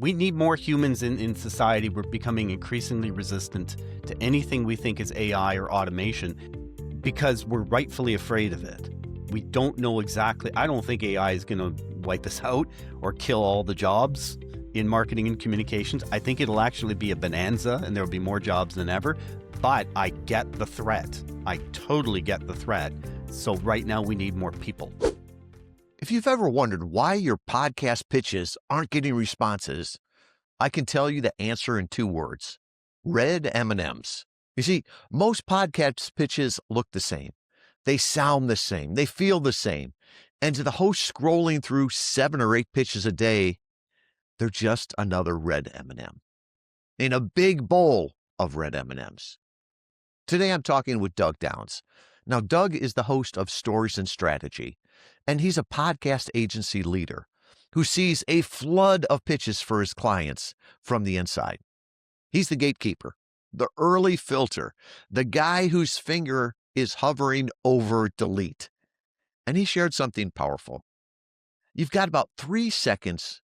We need more humans in society. We're becoming increasingly resistant to anything we think is AI or automation because we're rightfully afraid of it. We don't know exactly. I don't think AI is going to wipe us out or kill all the jobs in marketing and communications. I think it'll actually be a bonanza and there'll be more jobs than ever. But I get the threat. I totally get the threat. So right now we need more people. If you've ever wondered why your podcast pitches aren't getting responses, I can tell you the answer in 2 words: red M&Ms. You see, most podcast pitches look the same. They sound the same. They feel the same. And to the host scrolling through 7 or 8 pitches a day, they're just another red M&M in a big bowl of red M&Ms. Today, I'm talking with Doug Downs. Now, Doug is the host of Stories and Strategy, and he's a podcast agency leader who sees a flood of pitches for his clients from the inside. He's the gatekeeper, the early filter, the guy whose finger is hovering over delete. And he shared something powerful. You've got about 3 seconds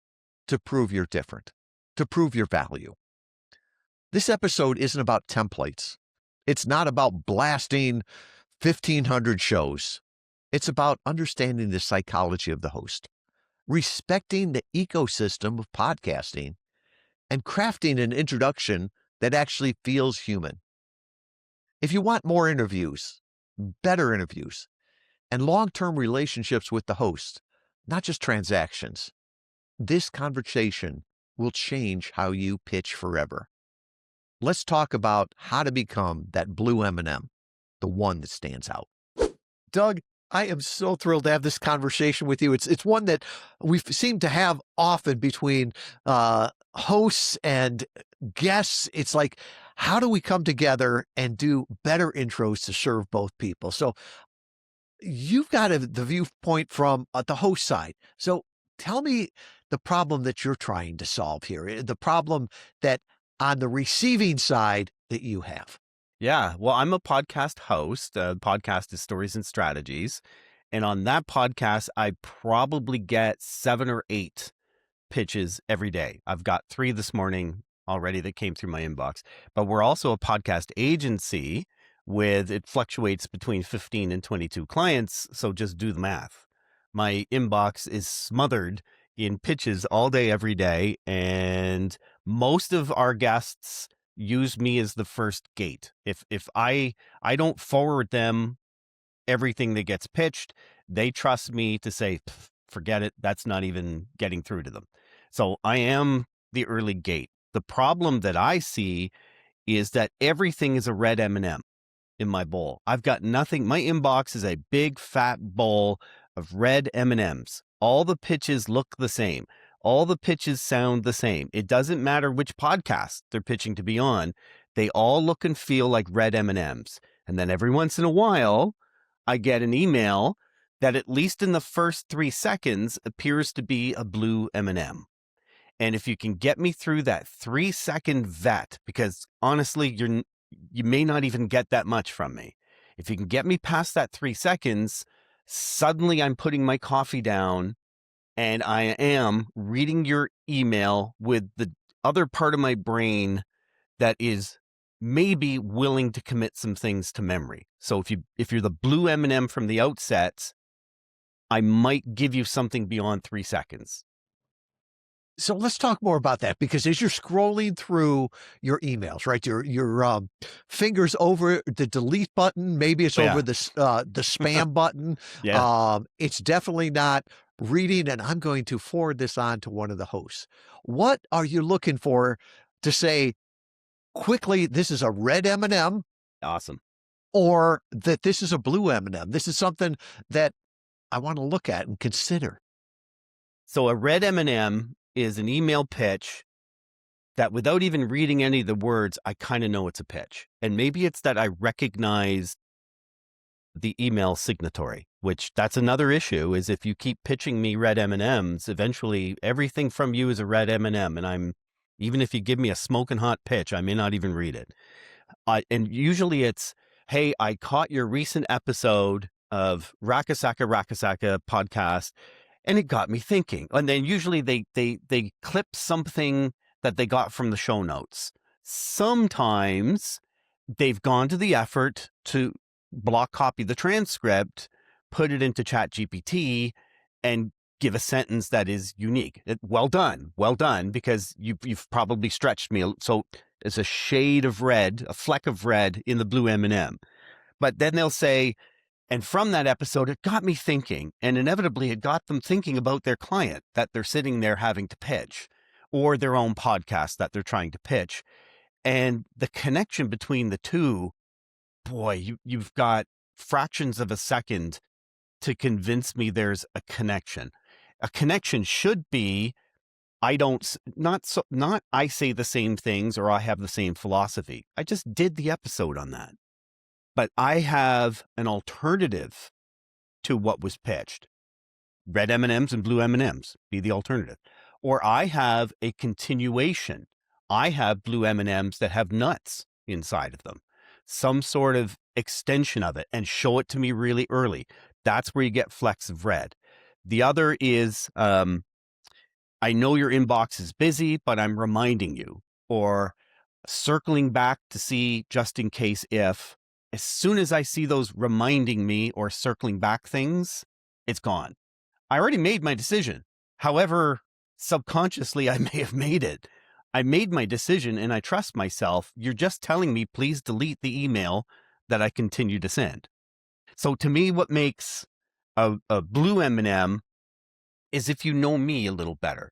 to prove you're different, to prove your value. This episode isn't about templates. It's not about blasting 1,500 shows. It's about understanding the psychology of the host, respecting the ecosystem of podcasting, and crafting an introduction that actually feels human. If you want more interviews, better interviews, and long-term relationships with the host, not just transactions, this conversation will change how you pitch forever. Let's talk about how to become that blue M&M, the one that stands out. Doug, I am so thrilled to have this conversation with you. It's one that we seem to have often between hosts and guests. It's like, how do we come together and do better intros to serve both people? So you've got the viewpoint from the host side. So tell me the problem that you're trying to solve here, the problem that on the receiving side that you have. Yeah, well, I'm a podcast host. The podcast is Stories and Strategies. And on that podcast, I probably get 7 or 8 pitches every day. I've got 3 this morning already that came through my inbox. But we're also a podcast agency it fluctuates between 15 and 22 clients. So just do the math. My inbox is smothered in pitches all day, every day. And most of our guests use me as the first gate. If I don't forward them everything that gets pitched, they trust me to say, forget it. That's not even getting through to them. So I am the early gate. The problem that I see is that everything is a red M&M in my bowl. I've got nothing. My inbox is a big fat bowl of red M&Ms. All the pitches look the same. All the pitches sound the same. It doesn't matter which podcast they're pitching to be on. They all look and feel like red M&Ms. And then every once in a while, I get an email that at least in the first 3 seconds appears to be a blue M&M. And if you can get me through that 3-second vet, because honestly, you may not even get that much from me. If you can get me past that 3 seconds, suddenly I'm putting my coffee down and I am reading your email with the other part of my brain that is maybe willing to commit some things to memory. So if you're the blue M&M from the outset, I might give you something beyond 3 seconds. So let's talk more about that, because as you're scrolling through your emails, right, your fingers over the delete button, maybe it's over the spam button. Yeah. It's definitely not reading, and I'm going to forward this on to one of the hosts. What are you looking for to say quickly, this is a red M&M? Awesome. Or that this is a blue M&M? This is something that I want to look at and consider. So a red M&M is an email pitch that without even reading any of the words, I kind of know it's a pitch. And maybe it's that I recognize the email signatory, which that's another issue, is if you keep pitching me red M&Ms, eventually everything from you is a red M&M. And even if you give me a smoking hot pitch, I may not even read it. And usually it's, hey, I caught your recent episode of Rakasaka podcast, And it got me thinking. And then usually they clip something that they got from the show notes. Sometimes they've gone to the effort to block copy the transcript, put it into ChatGPT, and give a sentence that is unique. Well done, because you've probably stretched me. So it's a shade of red, a fleck of red in the blue M&M. But then they'll say, and from that episode, it got me thinking, and inevitably it got them thinking about their client that they're sitting there having to pitch, or their own podcast that they're trying to pitch. And the connection between the two, boy, you've got fractions of a second to convince me there's a connection. A connection should be, not I say the same things or I have the same philosophy. I just did the episode on that. But I have an alternative to what was pitched. Red M&Ms and blue M&Ms be the alternative. Or I have a continuation. I have blue M&Ms that have nuts inside of them. Some sort of extension of it, and show it to me really early. That's where you get flecks of red. The other is, I know your inbox is busy, but I'm reminding you. Or circling back to see just in case if. As soon as I see those reminding me or circling back things, it's gone. I already made my decision. However, subconsciously, I may have made it. I made my decision and I trust myself. You're just telling me, please delete the email that I continue to send. So to me, what makes a blue M&M is if you know me a little better.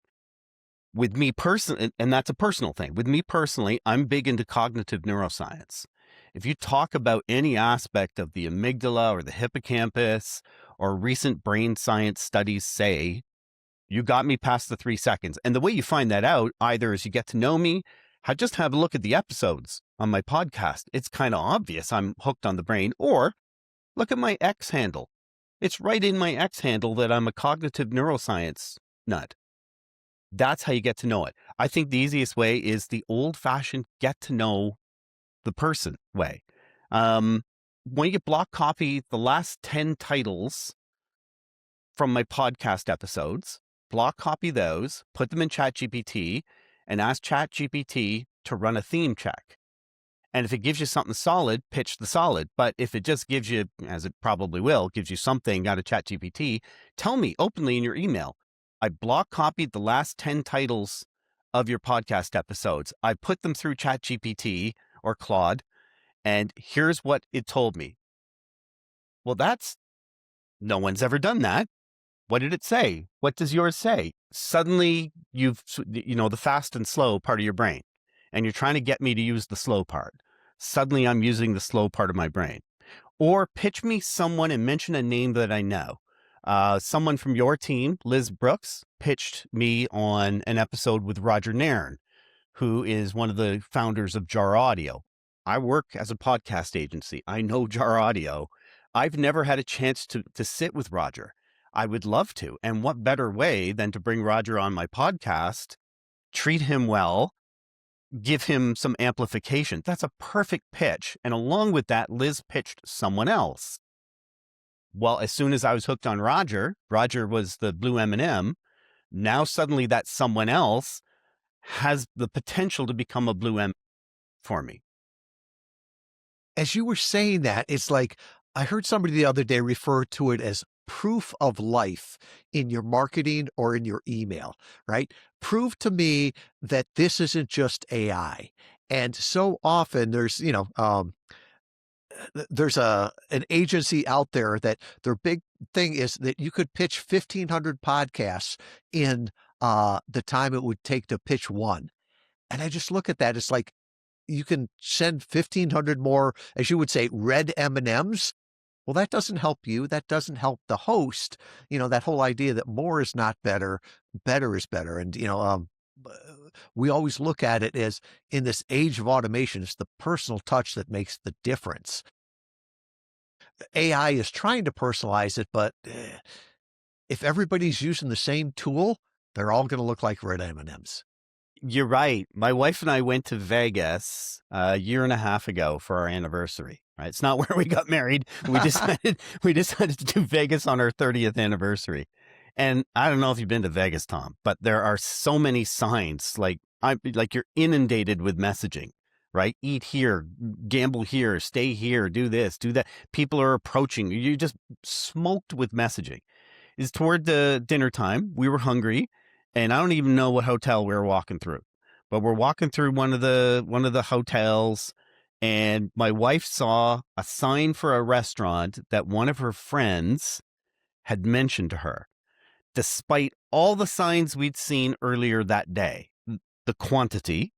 With me personally, and that's a personal thing. With me personally, I'm big into cognitive neuroscience. If you talk about any aspect of the amygdala or the hippocampus, or recent brain science studies say, you got me past the 3 seconds. And the way you find that out, either is you get to know me, just have a look at the episodes on my podcast. It's kind of obvious I'm hooked on the brain. Or look at my X handle. It's right in my X handle that I'm a cognitive neuroscience nut. That's how you get to know it. I think the easiest way is the old-fashioned get to know the person way. When you block copy the last 10 titles from my podcast episodes, block copy those, put them in ChatGPT, and ask ChatGPT to run a theme check. And if it gives you something solid, pitch the solid. But if it just gives you, as it probably will, gives you something out of ChatGPT, tell me openly in your email, I block copied the last 10 titles of your podcast episodes. I put them through ChatGPT or Claude, and here's what it told me. Well, no one's ever done that. What did it say? What does yours say? Suddenly the fast and slow part of your brain, and you're trying to get me to use the slow part. Suddenly I'm using the slow part of my brain. Or pitch me someone and mention a name that I know. Someone from your team, Liz Brooks, pitched me on an episode with Roger Nairn, who is one of the founders of Jar Audio. I work as a podcast agency. I know Jar Audio. I've never had a chance to sit with Roger. I would love to. And what better way than to bring Roger on my podcast, treat him well, give him some amplification. That's a perfect pitch. And along with that, Liz pitched someone else. Well, as soon as I was hooked on Roger was the blue M&M. Now suddenly that someone else has the potential to become a blue M for me. As you were saying that, it's like I heard somebody the other day refer to it as proof of life in your marketing or in your email, right? Prove to me that this isn't just AI. And so often there's an agency out there that their big thing is that you could pitch 1,500 podcasts in the time it would take to pitch one. And I just look at that. It's like you can send 1,500 more, as you would say, red M&Ms. Well, that doesn't help you. That doesn't help the host. That whole idea that more is not better, better is better. And, we always look at it as in this age of automation, it's the personal touch that makes the difference. AI is trying to personalize it, but if everybody's using the same tool, they're all going to look like red M&Ms. You're right. My wife and I went to Vegas a year and a half ago for our anniversary. Right? It's not where we got married. We decided to do Vegas on our 30th anniversary. And I don't know if you've been to Vegas, Tom, but there are so many signs. Like you're inundated with messaging, right? Eat here, gamble here, stay here, do this, do that. People are approaching you. You're just smoked with messaging. It's toward the dinner time. We were hungry, and I don't even know what hotel we were walking through, but we're walking through one of the hotels, and my wife saw a sign for a restaurant that one of her friends had mentioned to her, despite all the signs we'd seen earlier that day. The quantity,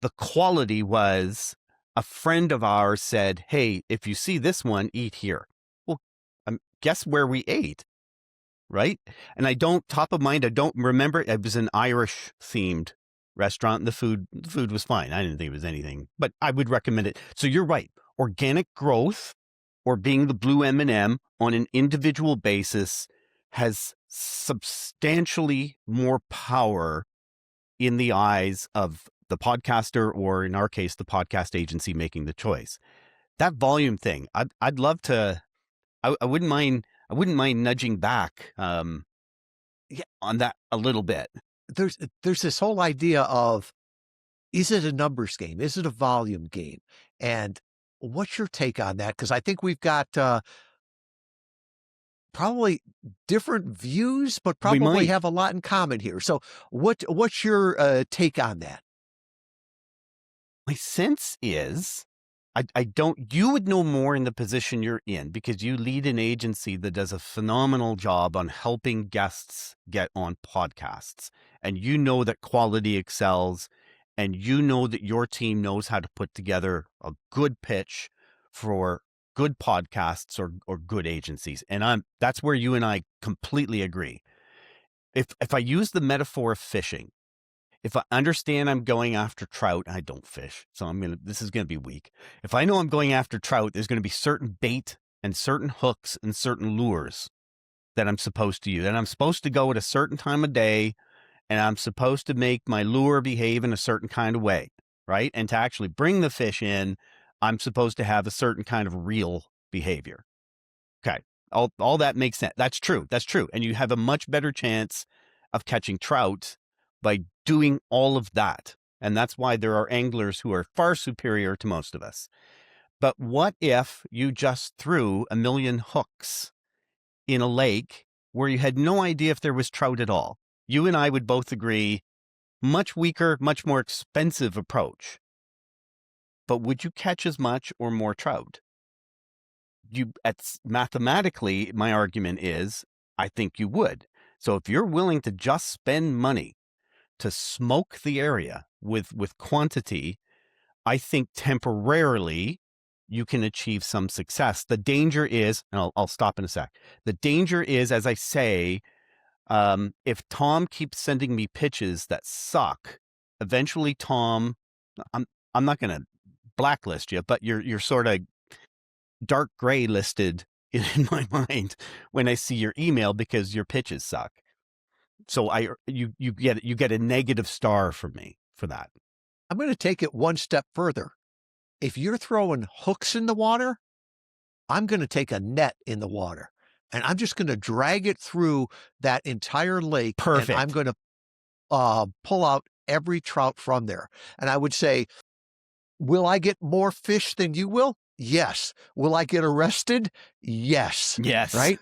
the quality was a friend of ours said, "Hey, if you see this one, eat here." Well, guess where we ate, right? And top of mind, I don't remember. It was an Irish themed restaurant, and the food was fine. I didn't think it was anything, but I would recommend it. So you're right. Organic growth, or being the blue M&M on an individual basis, has substantially more power in the eyes of the podcaster, or in our case, the podcast agency making the choice. That volume thing, I'd love to. I wouldn't mind. I wouldn't mind nudging back Yeah, on that a little bit. there's this whole idea of, is it a numbers game? Is it a volume game? And what's your take on that? Because I think we've got probably different views, but We probably might. have a lot in common here. So what's your take on that? My sense is, I don't, you would know more in the position you're in, because you lead an agency that does a phenomenal job on helping guests get on podcasts. And you know that quality excels, and you know that your team knows how to put together a good pitch for good podcasts, or good agencies. And that's where you and I completely agree. If I use the metaphor of fishing, if I understand I'm going after trout, I don't fish, so this is gonna be weak. If I know I'm going after trout, there's gonna be certain bait and certain hooks and certain lures that I'm supposed to use. And I'm supposed to go at a certain time of day, and I'm supposed to make my lure behave in a certain kind of way, right? And to actually bring the fish in, I'm supposed to have a certain kind of reel behavior. Okay. All that makes sense. That's true. That's true. And you have a much better chance of catching trout by doing all of that. And that's why there are anglers who are far superior to most of us. But what if you just threw a million hooks in a lake where you had no idea if there was trout at all? You and I would both agree, much weaker, much more expensive approach. But would you catch as much or more trout? Mathematically, my argument is, I think you would. So if you're willing to just spend money to smoke the area with quantity, I think temporarily you can achieve some success. The danger is, and I'll stop in a sec. The danger is, as I say, if Tom keeps sending me pitches that suck, eventually Tom, I'm not going to blacklist you, but you're sort of dark gray listed in my mind when I see your email because your pitches suck. So you get a negative star from me for that. I'm going to take it one step further. If you're throwing hooks in the water, I'm going to take a net in the water, and I'm just going to drag it through that entire lake. Perfect. And I'm going to pull out every trout from there. And I would say, will I get more fish than you will? Yes. Will I get arrested? Yes. Yes. Right?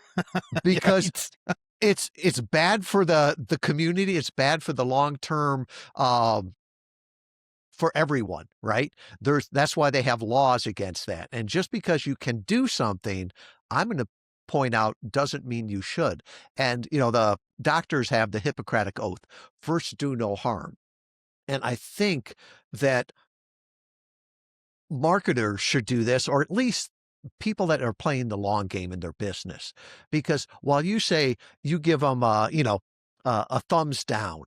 Because right. it's bad for the community. It's bad for the long-term, for everyone, right? That's why they have laws against that. And just because you can do something, I'm going to point out, doesn't mean you should. And, the doctors have the Hippocratic Oath, first do no harm. And I think that marketers should do this, or at least people that are playing the long game in their business. Because while you say you give them, a thumbs down,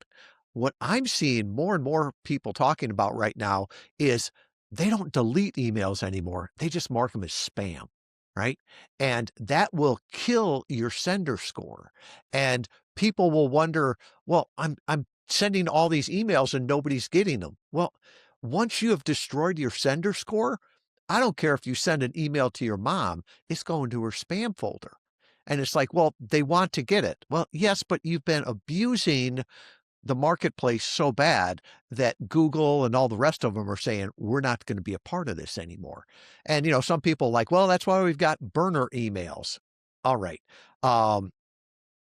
what I'm seeing more and more people talking about right now is they don't delete emails anymore. They just mark them as spam, right? And that will kill your sender score. And people will wonder, well, I'm sending all these emails and nobody's getting them. Well, once you have destroyed your sender score, I don't care if you send an email to your mom, it's going to her spam folder. And it's like, well, they want to get it. Well, yes, but you've been abusing the marketplace so bad that Google and all the rest of them are saying, we're not going to be a part of this anymore. And, some people like, well, that's why we've got burner emails. All right. Um,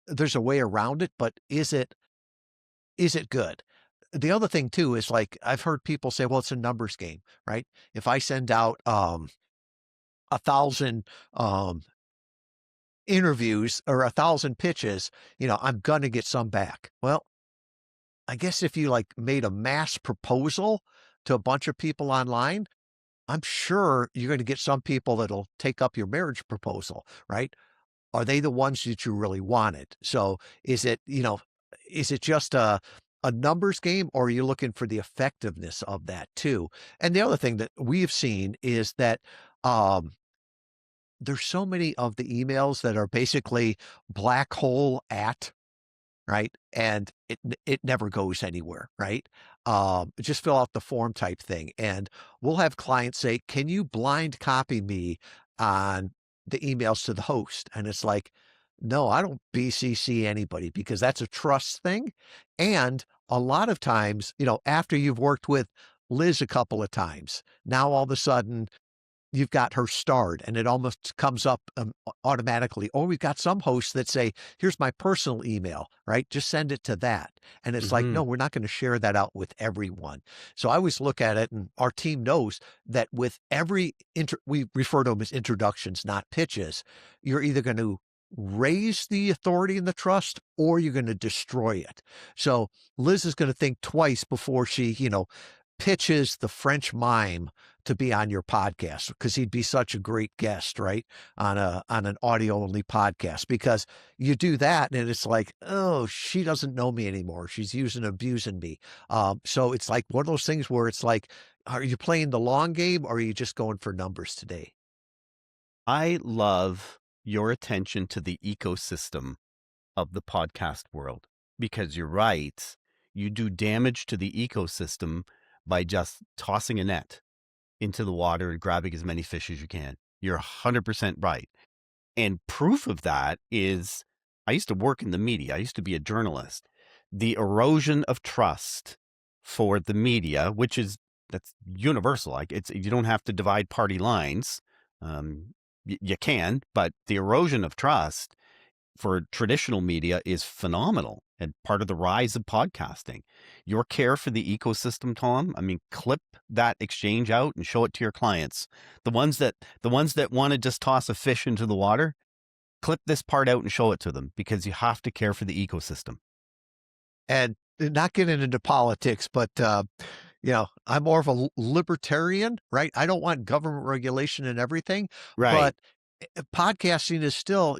there's a way around it, but is it good? The other thing too is like I've heard people say, well, it's a numbers game, right? If I send out 1,000 interviews or 1,000 pitches, I'm gonna get some back. Well, I guess if you like made a mass proposal to a bunch of people online, I'm sure you're going to get some people that'll take up your marriage proposal, right? Are they the ones that you really wanted? So is it just a numbers game, or are you looking for the effectiveness of that too? And the other thing that we've seen is that um, there's so many of the emails that are basically black hole at, right? And it never goes anywhere, right? Just fill out the form type thing. And we'll have clients say, can you blind copy me on the emails to the host? And it's like, no, I don't BCC anybody because that's a trust thing. And a lot of times, after you've worked with Liz a couple of times, now all of a sudden you've got her starred and it almost comes up automatically. Or we've got some hosts that say, here's my personal email, right? Just send it to that. And it's like, Hmm. no, we're not going to share that out with everyone. So I always look at it, and our team knows that with every, we refer to them as introductions, not pitches, you're either going to raise the authority and the trust, or you're going to destroy it. So Liz is going to think twice before she, pitches the French mime to be on your podcast, because he'd be such a great guest, right? On an audio only podcast, because you do that and it's like, oh, she doesn't know me anymore. She's using, abusing me. So it's like one of those things where it's like, are you playing the long game, or are you just going for numbers today? I love your attention to the ecosystem of the podcast world, because you're right. You do damage to the ecosystem by just tossing a net into the water and grabbing as many fish as you can. You're 100% right. And proof of that is I used to work in the media. I used to be a journalist. The erosion of trust for the media, that's universal. Like you don't have to divide party lines. You can, but the erosion of trust for traditional media is phenomenal and part of the rise of podcasting. Your care for the ecosystem, Tom, I mean, clip that exchange out and show it to your clients. The ones that want to just toss a fish into the water, clip this part out and show it to them, because you have to care for the ecosystem. And not getting into politics, but I'm more of a libertarian, right? I don't want government regulation and everything, Right. but podcasting is still,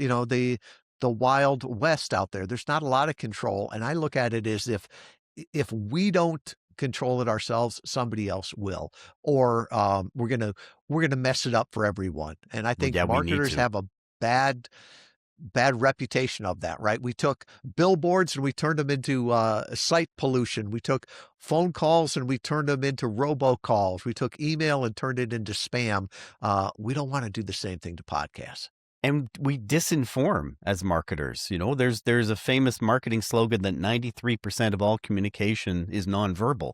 the wild west out there. There's not a lot of control, and I look at it as if we don't control it ourselves, somebody else will, or we're gonna mess it up for everyone. And I think Yeah, we need marketers to. have a bad reputation of that, right? We took billboards and we turned them into site pollution. We took phone calls and we turned them into robocalls. We took email and turned it into spam. We don't want to do the same thing to podcasts. And we disinform as marketers. There's a famous marketing slogan that 93% of all communication is nonverbal.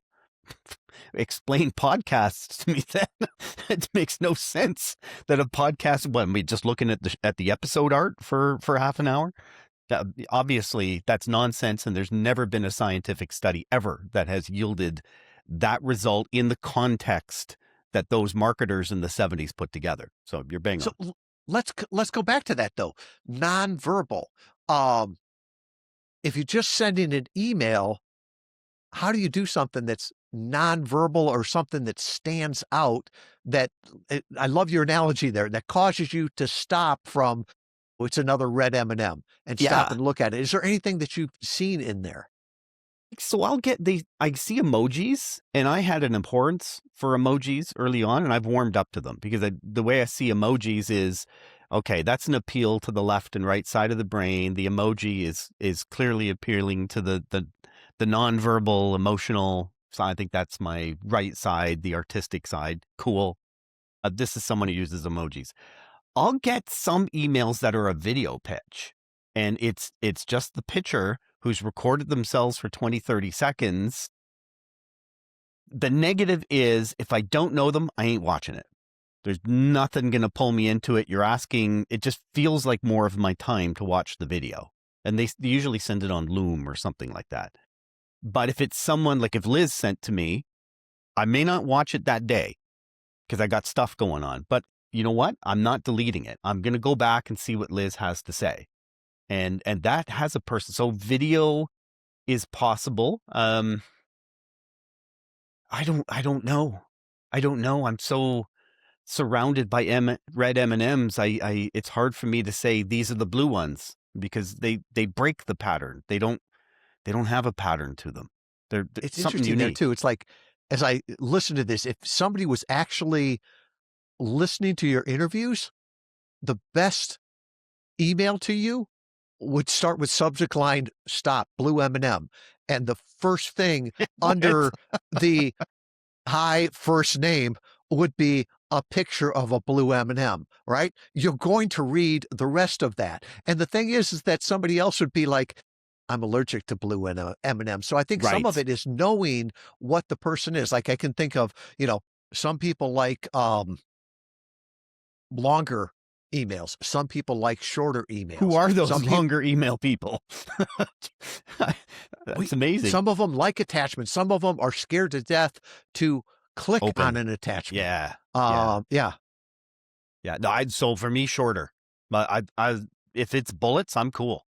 Explain podcasts to me then. It makes no sense that a podcast, when we just looking at the episode art for half an hour. Obviously that's nonsense, and there's never been a scientific study ever that has yielded that result in the context that those marketers in the 70s put together. So you're bang So on. let's go back to that though. Nonverbal. Um, if you're just sending an email, how do you do something that's nonverbal, or something that stands out that I love your analogy there, that causes you to stop from, oh, it's another red M&M, and stop Yeah. and look at it? Is there anything that you've seen in there? So I see emojis, and I had an abhorrence for emojis early on, and I've warmed up to them, because the way I see emojis is, okay, that's an appeal to the left and right side of the brain. The emoji is clearly appealing to the nonverbal, emotional. So I think that's my right side, the artistic side. Cool. This is someone who uses emojis. I'll get some emails that are a video pitch, and it's just the pitcher who's recorded themselves for 20, 30 seconds. The negative is if I don't know them, I ain't watching it. There's nothing going to pull me into it. You're asking, it just feels like more of my time to watch the video. And they usually send it on Loom or something like that. But if it's someone like if Liz sent to me, I may not watch it that day because I got stuff going on. But you know what? I'm not deleting it. I'm going to go back and see what Liz has to say. And that has a person. So video is possible. I don't know. I'm so surrounded by red M&Ms. It's hard for me to say these are the blue ones because they break the pattern. They don't have a pattern to them. It's something interesting there unique. too. It's like, as I listen to this, if somebody was actually listening to your interviews, the best email to you would start with subject line, stop, blue M&M. And the first thing under the hi first name would be a picture of a blue M&M, right? You're going to read the rest of that. And the thing is that somebody else would be like, I'm allergic to blue M&M. So I think some of Right. it is knowing what the person is. Like I can think of, some people like longer emails. Some people like shorter emails. Who are those Some longer email people? That's amazing. Some of them like attachments. Some of them are scared to death to click Open. on an attachment. Yeah. Yeah. No, so for me, shorter. But if it's bullets, I'm cool.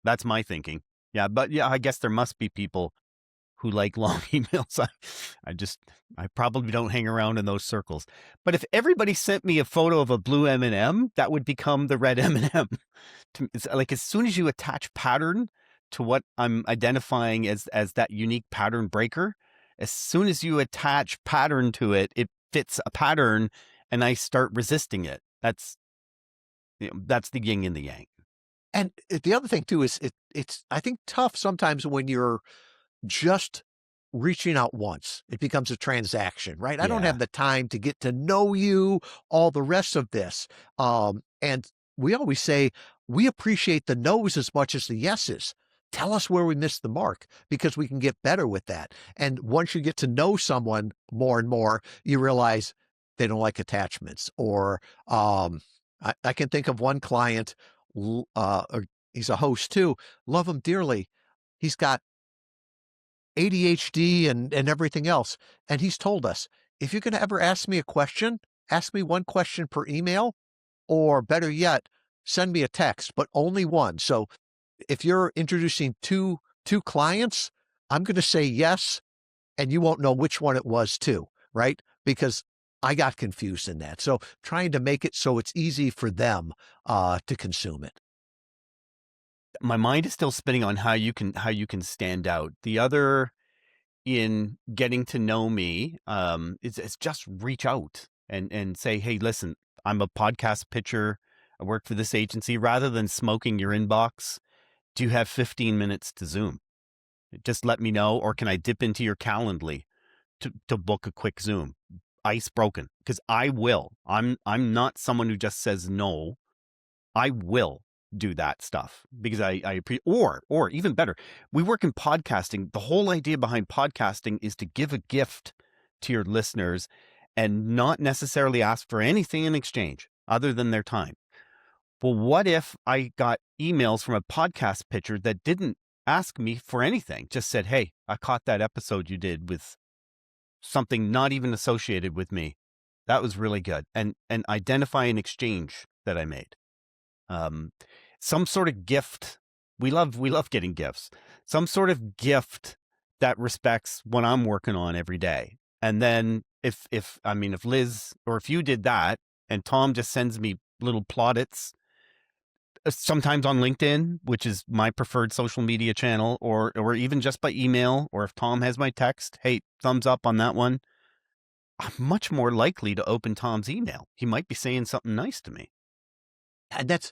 That's my thinking. Yeah, but yeah, I guess there must be people who like long emails. I probably don't hang around in those circles. But if everybody sent me a photo of a blue M&M, that would become the red M&M. It's like as soon as you attach pattern to what I'm identifying as that unique pattern breaker, as soon as you attach pattern to it, it fits a pattern, and I start resisting it. That's the yin and the yang. And the other thing too is it's I think tough sometimes when you're just reaching out once. It becomes a transaction, right? I don't Yeah. have the time to get to know you, all the rest of this. And we always say we appreciate the no's as much as the yeses. Tell us where we missed the mark because we can get better with that. And once you get to know someone more and more, you realize they don't like attachments. Or I can think of one client, he's a host too, love him dearly. He's got ADHD and everything else. And he's told us, if you're going to ever ask me a question, ask me one question per email, or better yet, send me a text, but only one. So if you're introducing two clients, I'm going to say yes, and you won't know which one it was too, right? Because I got confused in that. So trying to make it so it's easy for them to consume it. My mind is still spinning on how you can stand out. The other in getting to know me is just reach out and say, hey, listen, I'm a podcast pitcher. I work for this agency. Rather than smoking your inbox, do you have 15 minutes to Zoom? Just let me know, or can I dip into your Calendly to book a quick Zoom? Ice broken, because I will. I'm not someone who just says no. I will do that stuff because or even better, we work in podcasting. The whole idea behind podcasting is to give a gift to your listeners and not necessarily ask for anything in exchange other than their time. Well, what if I got emails from a podcast pitcher that didn't ask me for anything, just said, hey, I caught that episode you did with something not even associated with me. That was really good. And identify an exchange that I made. Some sort of gift. We love getting gifts. Some sort of gift that respects what I'm working on every day. And then if Liz or if you did that and Tom just sends me little plaudits, sometimes on LinkedIn, which is my preferred social media channel, or even just by email, or if Tom has my text, hey, thumbs up on that one, I'm much more likely to open Tom's email. He might be saying something nice to me. And that's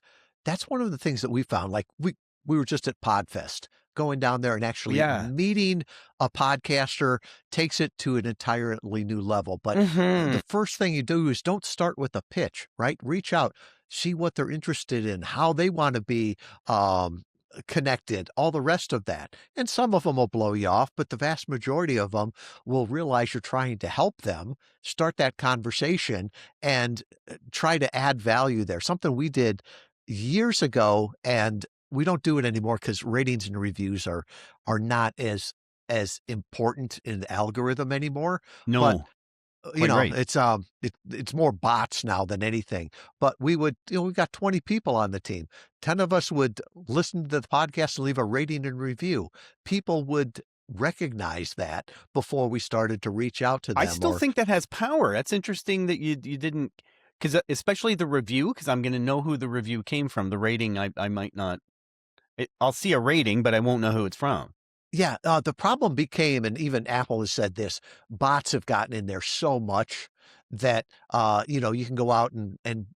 one of the things that we found. Like we were just at Podfest going down there and actually Yeah. meeting a podcaster takes it to an entirely new level. But Hmm. the first thing you do is don't start with a pitch, right? Reach out, see what they're interested in, how they want to be connected, all the rest of that. And some of them will blow you off, but the vast majority of them will realize you're trying to help them start that conversation and try to add value there. Something we did years ago, and we don't do it anymore because ratings and reviews are not as important in the algorithm anymore. But No, quite right. it's more bots now than anything. But we would, we've got 20 people on the team. 10 of us would listen to the podcast and leave a rating and review. People would recognize that before we started to reach out to I them. still Or think that has power. That's interesting that you didn't, because especially the review, because I'm going to know who the review came from. The rating, I might not. I'll see a rating, but I won't know who it's from. yeah, the problem became, and even Apple has said this, bots have gotten in there so much that, you can go out and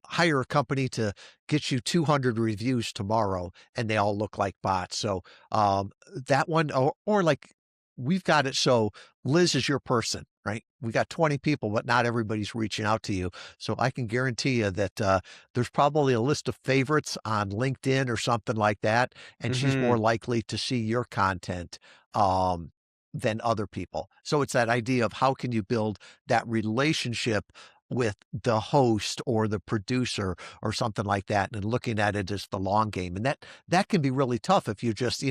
hire a company to get you 200 reviews tomorrow, and they all look like bots. So that one, or like we've got it so Liz is your person, right? We got 20 people, but not everybody's reaching out to you. So I can guarantee you that there's probably a list of favorites on LinkedIn or something like that, and she's Hmm. more likely to see your content than other people. So it's that idea of how can you build that relationship with the host or the producer or something like that, and looking at it as the long game. And that can be really tough if you just,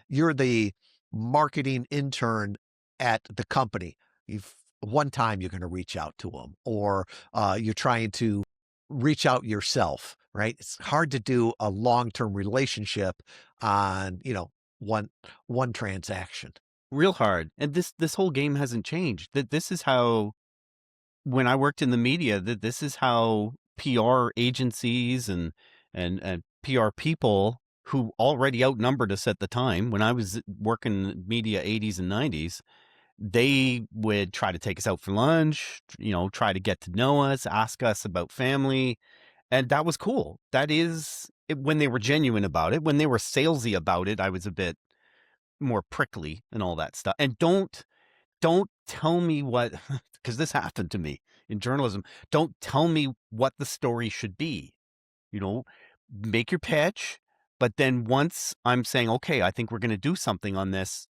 you're the marketing intern at the company. You've one time you're going to reach out to them, or you're trying to reach out yourself, right? It's hard to do a long-term relationship on, one transaction. Real hard. And this whole game hasn't changed. That this is how, when I worked in the media, that this is how PR agencies and PR people who already outnumbered us at the time, when I was working media 80s and 90s, they would try to take us out for lunch, try to get to know us, ask us about family. And that was cool. That is when they were genuine about it. When they were salesy about it, I was a bit more prickly and all that stuff. And don't tell me what, because this happened to me in journalism. Don't tell me what the story should be. You know, make your pitch, but then once I'm saying, okay, I think we're going to do something on this,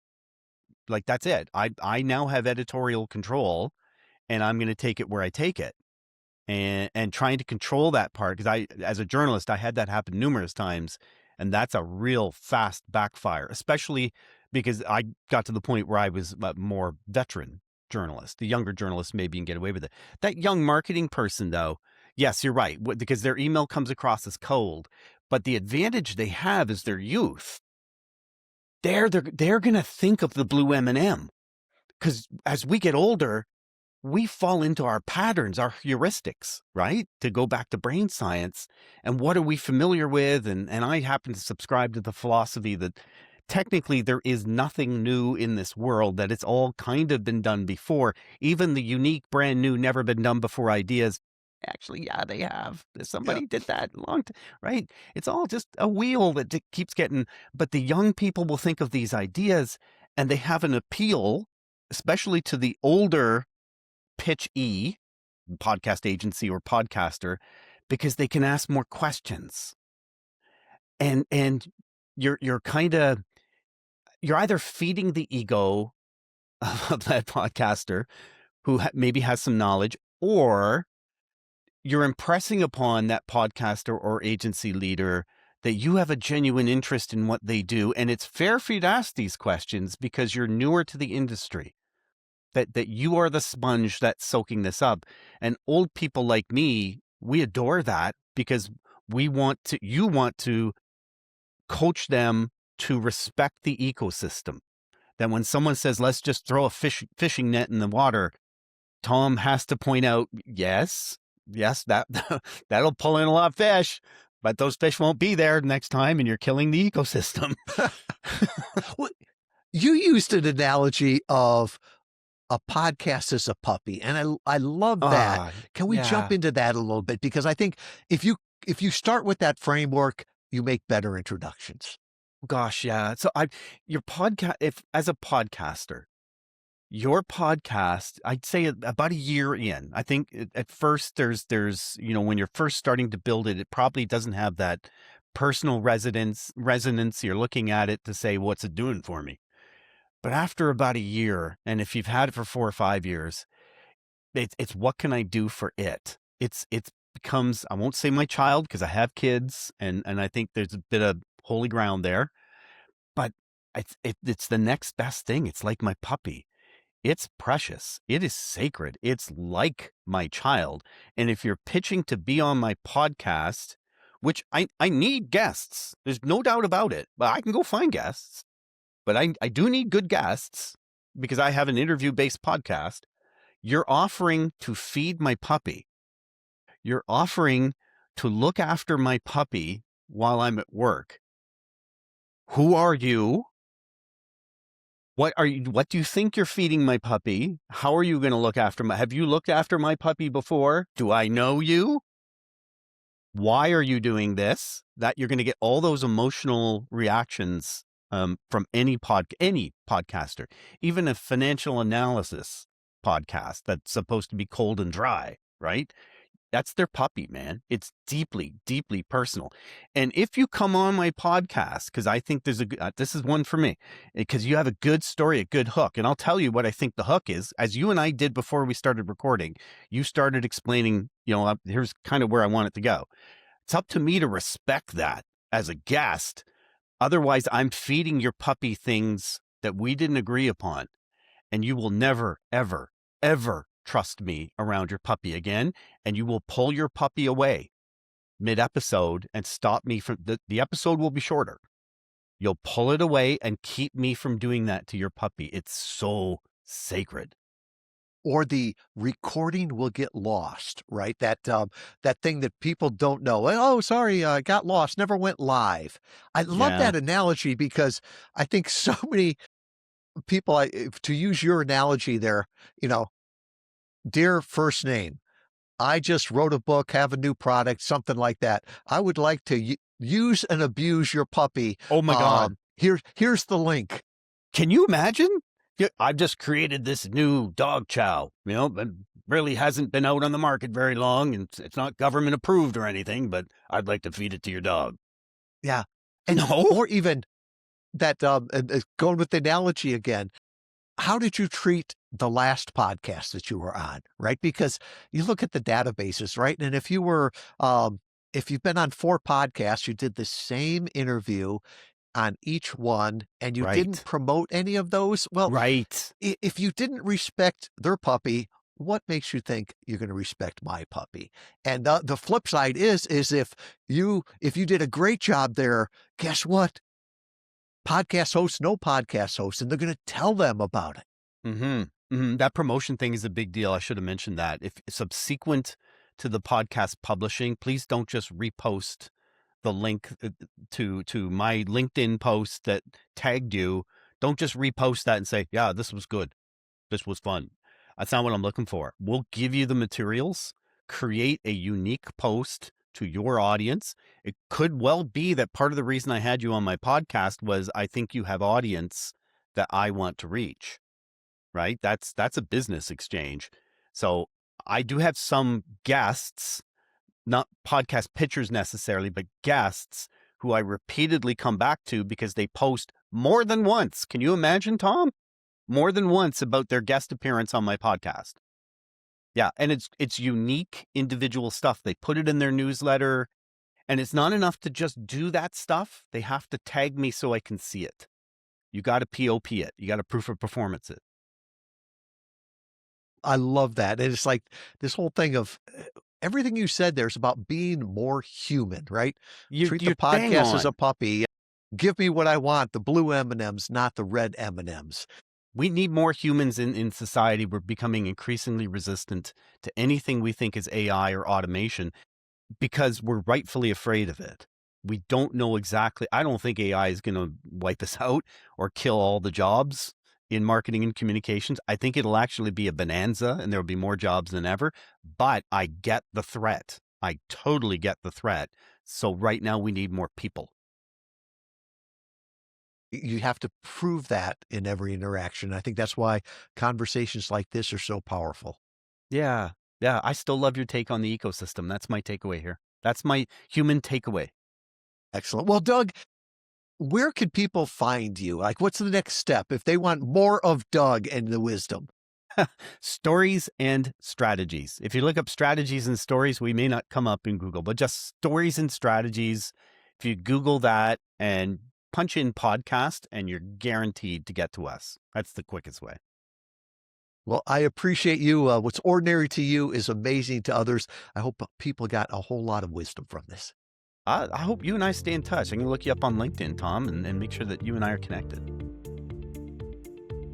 like that's it. I now have editorial control, and I'm going to take it where I take it. And trying to control that part, because as a journalist, I had that happen numerous times, and that's a real fast backfire, especially because I got to the point where I was a more veteran journalist. The younger journalists maybe can get away with it. That young marketing person, though, yes, you're right, because their email comes across as cold, but the advantage they have is their youth. They're going to think of the blue M&M, because as we get older, we fall into our patterns, our heuristics, right? To go back to brain science. And what are we familiar with? And I happen to subscribe to the philosophy that technically there is nothing new in this world, that it's all kind of been done before. Even the unique, brand new, never been done before ideas. Actually, yeah, they have. Yeah. Somebody did that long time, right? It's all just a wheel that keeps getting, but the young people will think of these ideas and they have an appeal, especially to the older pitch podcast agency or podcaster, because they can ask more questions. And you're kind of, you're either feeding the ego of that podcaster who maybe has some knowledge, or you're impressing upon that podcaster or agency leader that you have a genuine interest in what they do, and it's fair for you to ask these questions because you're newer to the industry. That you are the sponge that's soaking this up. And old people like me, we adore that, because you want to coach them to respect the ecosystem. That when someone says, let's just throw a fishing net in the water, Tom has to point out, yes, that that'll pull in a lot of fish, but those fish won't be there next time, and you're killing the ecosystem. Well, you used an analogy of a podcast as a puppy, and I love that. Ah, Can we jump yeah. into that a little bit? Because I think if you start with that framework, you make better introductions. Gosh, yeah. So your podcast, if as a podcaster, your podcast, I'd say about a year in. I think at first when you're first starting to build it, it probably doesn't have that personal resonance. You're looking at it to say, what's it doing for me? But after about a year, and if you've had it for 4 or 5 years, it's what can I do for it? It's becomes, I won't say my child because I have kids, and I think there's a bit of holy ground there, but it's the next best thing. It's like my puppy. It's precious. It is sacred. It's like my child. And if you're pitching to be on my podcast, which I need guests, there's no doubt about it, but I can go find guests, but I do need good guests because I have an interview based podcast. You're offering to feed my puppy. You're offering to look after my puppy while I'm at work. Who are you? What do you think you're feeding my puppy? How are you going to look after have you looked after my puppy before? Do I know you? Why are you doing this? That you're going to get all those emotional reactions from any podcaster, even a financial analysis podcast that's supposed to be cold and dry, right? That's their puppy, man. It's deeply, deeply personal. And if you come on my podcast, because I think this is one for me, because you have a good story, a good hook. And I'll tell you what I think the hook is. As you and I did before we started recording, you started explaining, here's kind of where I want it to go. It's up to me to respect that as a guest. Otherwise, I'm feeding your puppy things that we didn't agree upon. And you will never, ever, ever trust me around your puppy again. And you will pull your puppy away mid-episode and stop me from the episode will be shorter. You'll pull it away and keep me from doing that to your puppy. It's so sacred. Or the recording will get lost, right? That thing that people don't know. Oh, sorry, got lost, never went live. I love Yeah. that analogy because I think so many people, to use your analogy there, you know, dear first name, I just wrote a book, have a new product, something like that. I would like to use and abuse your puppy. Oh my God. Here's the link. Can you imagine? Yeah, I've just created this new dog chow, but really hasn't been out on the market very long, and it's not government approved or anything, but I'd like to feed it to your dog. Yeah. And No? or even that going with the analogy again, how did you treat the last podcast that you were on, right? Because you look at the databases, right? And if you've been on 4 podcasts, you did the same interview on each one and you didn't Right. promote any of those, well, Right. if you didn't respect their puppy, what makes you think you're going to respect my puppy? And the flip side is if you did a great job there, guess what? Podcast hosts know podcast hosts, and they're going to tell them about it. That promotion thing is a big deal. I should have mentioned that. If subsequent to the podcast publishing, please don't just repost the link to my LinkedIn post that tagged you. Don't just repost that and say, yeah, this was good. This was fun. That's not what I'm looking for. We'll give you the materials, create a unique post to your audience. It could well be that part of the reason I had you on my podcast was I think you have audience that I want to reach, right? That's a business exchange. So I do have some guests, not podcast pitchers necessarily, but guests who I repeatedly come back to because they post more than once. Can you imagine, Tom? More than once about their guest appearance on my podcast. Yeah, and it's unique individual stuff. They put it in their newsletter, and it's not enough to just do that stuff. They have to tag me so I can see it. You got to POP it. You got to proof of performance it. I love that. And it's like this whole thing of everything you said there is about being more human, right? Treat the You're bang podcast as on. a puppy. Give me what I want, the blue M&Ms, not the red M&Ms. We need more humans in society. We're becoming increasingly resistant to anything we think is AI or automation because we're rightfully afraid of it. We don't know exactly. I don't think AI is going to wipe us out or kill all the jobs in marketing and communications. I think it'll actually be a bonanza and there'll be more jobs than ever. But I get the threat. I totally get the threat. So right now we need more people. You have to prove that in every interaction. I think that's why conversations like this are so powerful. Yeah. Yeah. I still love your take on the ecosystem. That's my takeaway here. That's my human takeaway. Excellent. Well, Doug, where can people find you? Like, what's the next step if they want more of Doug and the wisdom? Stories and strategies. If you look up strategies and stories, we may not come up in Google, but just stories and strategies. If you Google that and punch in podcast, and you're guaranteed to get to us. That's the quickest way. Well, I appreciate you. What's ordinary to you is amazing to others. I hope people got a whole lot of wisdom from this. I hope you and I stay in touch. I'm going to look you up on LinkedIn, Tom, and make sure that you and I are connected.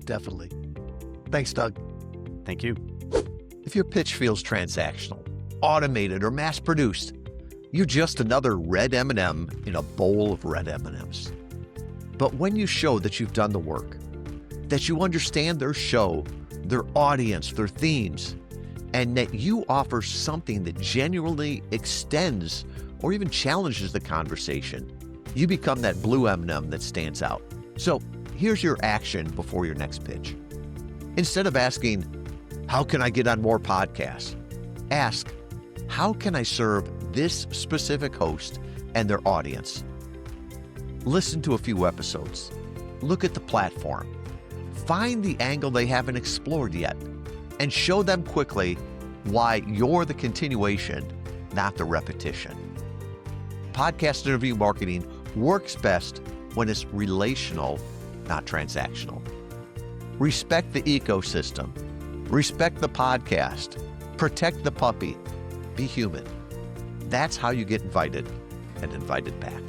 Definitely. Thanks, Doug. Thank you. If your pitch feels transactional, automated, or mass-produced, you're just another red M&M in a bowl of red M&Ms. But when you show that you've done the work, that you understand their show, their audience, their themes, and that you offer something that genuinely extends or even challenges the conversation, you become that blue M&M that stands out. So here's your action before your next pitch. Instead of asking, how can I get on more podcasts? Ask, how can I serve this specific host and their audience? Listen to a few episodes. Look at the platform. Find the angle they haven't explored yet, and show them quickly why you're the continuation, not the repetition. Podcast interview marketing works best when it's relational, not transactional. Respect the ecosystem. Respect the podcast. Protect the puppy. Be human. That's how you get invited and invited back.